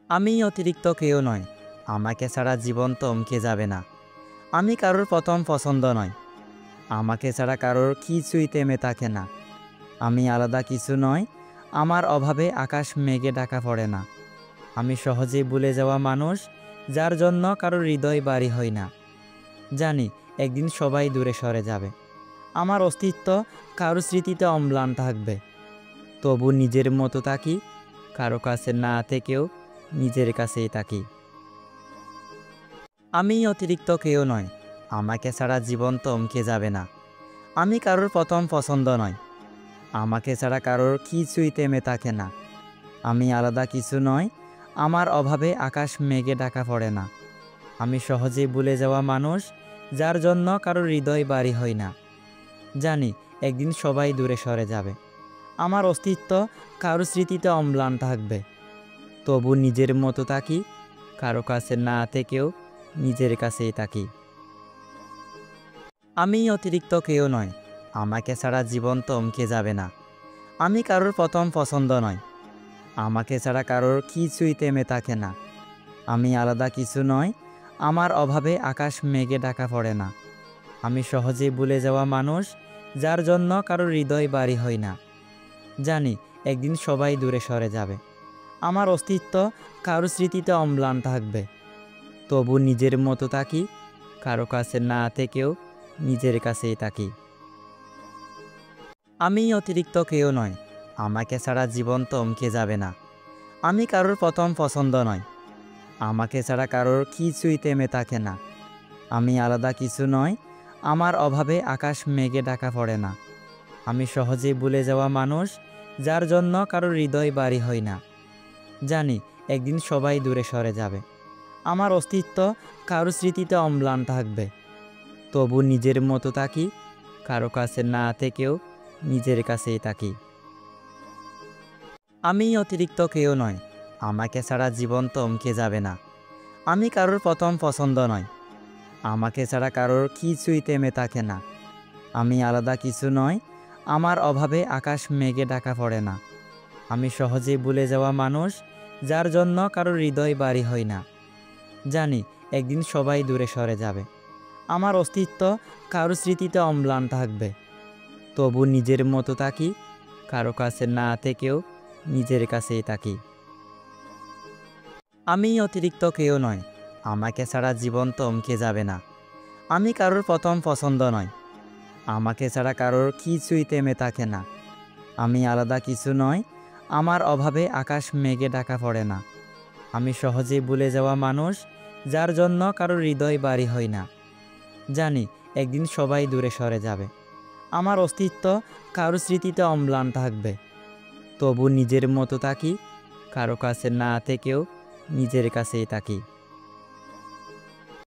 আমি অতিরিক্ত কেউ নয়, আমাকে ছাড়া জীবন থমকে যাবে না। আমি কারোর প্রথম পছন্দ নয়, আমাকে ছাড়া কারোর কিছুই থেমে থাকে না। আমি আলাদা কিছু নয়, আমার অভাবে আকাশ মেঘে ঢাকা পড়ে না। আমি সহজেই ভুলে যাওয়া মানুষ, যার জন্য কারোর হৃদয় ভারী হয় না। জানি একদিন সবাই দূরে সরে যাবে, আমার অস্তিত্ব কারো স্মৃতিতে অম্লান থাকবে। তবু নিজের মতো থাকি, কারো কাছে না থেকেও নিজের কাছেই থাকি। আমি অতিরিক্ত কেউ নয়, আমাকে ছাড়া জীবন থমকে যাবে না। আমি কারোর প্রথম পছন্দ নয়, আমাকে ছাড়া কারোর কিছুই থেমে থাকে না। আমি আলাদা কিছু নয়, আমার অভাবে আকাশ মেঘে ঢাকা পড়ে না। আমি সহজেই ভুলে যাওয়া মানুষ, যার জন্য কারোর হৃদয় ভারী হয় না। জানি একদিন সবাই দূরে সরে যাবে, আমার অস্তিত্ব কারো স্মৃতিতে অম্লান থাকবে। তবু নিজের মতো থাকি, কারো কাছে না থেকেও নিজের কাছেই থাকি। আমি অতিরিক্ত কেউ নয়, আমাকে ছাড়া জীবন থমকে যাবে না। আমি কারোর প্রথম পছন্দ নয়, আমাকে ছাড়া কারোর কিছুই থেমে থাকে না। আমি আলাদা কিছু নয়, আমার অভাবে আকাশ মেঘে ঢাকা পড়ে না। আমি সহজেই ভুলে যাওয়া মানুষ, যার জন্য কারোর হৃদয় ভারী হয় না। জানি একদিন সবাই দূরে সরে যাবে, আমার অস্তিত্ব কারো স্মৃতিতে অম্লান থাকবে। তবু নিজের মতো থাকি, কারো কাছে না থেকেও নিজের কাছেই থাকি। আমি অতিরিক্ত কেউ নয়, আমাকে ছাড়া জীবন থমকে যাবে না। আমি কারোর প্রথম পছন্দ নয়, আমাকে ছাড়া কারোর কিছুই থেমে থাকে না। আমি আলাদা কিছু নয়, আমার অভাবে আকাশ মেঘে ঢাকা পড়ে না। আমি সহজেই ভুলে যাওয়া মানুষ, যার জন্য কারোর হৃদয় ভারী হয় না। জানি একদিন সবাই দূরে সরে যাবে, আমার অস্তিত্ব কারো স্মৃতিতে অম্লান থাকবে। তবু নিজের মতো থাকি, কারো কাছে না থেকেও নিজের কাছেই থাকি। আমি অতিরিক্ত কেউ নয়, আমাকে ছাড়া জীবন থমকে যাবে না। আমি কারোর প্রথম পছন্দ নয়, আমাকে ছাড়া কারোর কিছুই থেমে থাকে না। আমি আলাদা কিছু নয়, আমার অভাবে আকাশ মেঘে ঢাকা পড়ে না। আমি সহজেই ভুলে যাওয়া মানুষ, যার জন্য কারোর হৃদয় ভারী হয় না। জানি একদিন সবাই দূরে সরে যাবে, আমার অস্তিত্ব কারো স্মৃতিতে অম্লান থাকবে। তবু নিজের মতো থাকি, কারো কাছে না থেকেও নিজের কাছেই থাকি। আমি অতিরিক্ত কেউ নয়, আমাকে ছাড়া জীবন থমকে যাবে না। আমি কারোর প্রথম পছন্দ নয়, আমাকে ছাড়া কারোর কিছুই থেমে থাকে না। আমি আলাদা কিছু নয়, আমার অভাবে আকাশ মেঘে ঢাকা পড়ে না। আমি সহজেই ভুলে যাওয়া মানুষ, যার জন্য কারোর হৃদয় ভারী হয় না। জানি একদিন সবাই দূরে সরে যাবে, আমার অস্তিত্ব কারো স্মৃতিতে অম্লান থাকবে। তবু নিজের মতো থাকি, কারো কাছে না থেকেও নিজের কাছেই থাকি।